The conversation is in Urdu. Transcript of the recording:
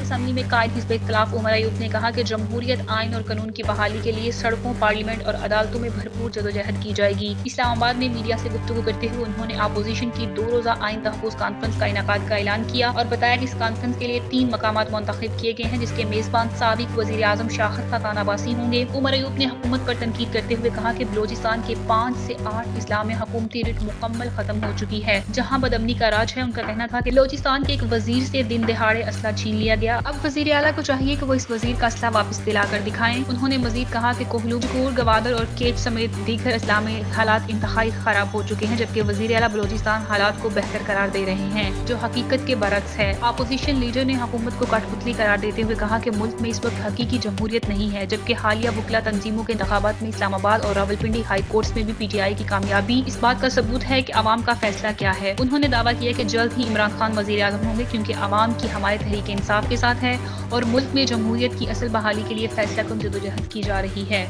اسمبلی میں قائد حزب اختلاف عمر ایوب نے کہا کہ جمہوریت، آئین اور قانون کی بحالی کے لیے سڑکوں، پارلیمنٹ اور عدالتوں میں بھرپور جدوجہد کی جائے گی۔ اسلام آباد میں میڈیا سے گفتگو کرتے ہوئے انہوں نے اپوزیشن کی 2 روزہ آئین تحفظ کانفرنس کا انعقاد کا اعلان کیا اور بتایا کہ اس کانفرنس کے لیے 3 مقامات منتخب کیے گئے ہیں، جس کے میزبان سابق وزیر اعظم شاہد خاقان عباسی ہوں گے۔ عمر ایوب نے حکومت پر تنقید کرتے ہوئے کہا کہ بلوچستان کے 5 سے 8 اضلاع میں حکومتی رٹ مکمل ختم ہو چکی ہے، جہاں بدامنی کا راج ہے۔ ان کا کہنا تھا کہ بلوچستان کے ایک وزیر سے دن دہاڑے اسلحہ چھین لیا گیا، اب وزیر اعلیٰ کو چاہیے کہ وہ اس وزیر کا اسلحہ واپس دلا کر دکھائیں۔ انہوں نے مزید کہا کہ کوہلو، جکور، گوادر اور کیچ سمیت دیگر اضلاع میں حالات انتہائی خراب ہو چکے ہیں، جبکہ وزیر اعلیٰ بلوچستان حالات کو بہتر قرار دے رہے ہیں، جو حقیقت کے برعکس ہے۔ اپوزیشن لیڈر نے حکومت کو کٹ پتلی قرار دیتے ہوئے کہا کہ ملک میں اس وقت حقیقی جمہوریت نہیں ہے، جبکہ حالیہ وکلا تنظیموں کے انتخابات میں اسلام آباد اور راولپنڈی ہائی کورٹس میں بھی پی ٹی آئی کی کامیابی اس بات کا ثبوت ہے کہ عوام کا فیصلہ کیا ہے۔ انہوں نے دعویٰ کیا کہ جلد ہی عمران خان وزیر اعظم ہوں گے، کیونکہ عوام کی حمایت تحریک انصاف کے ساتھ ہے اور ملک میں جمہوریت کی اصل بحالی کے لیے فیصلہ کن جدوجہد کی جا رہی ہے۔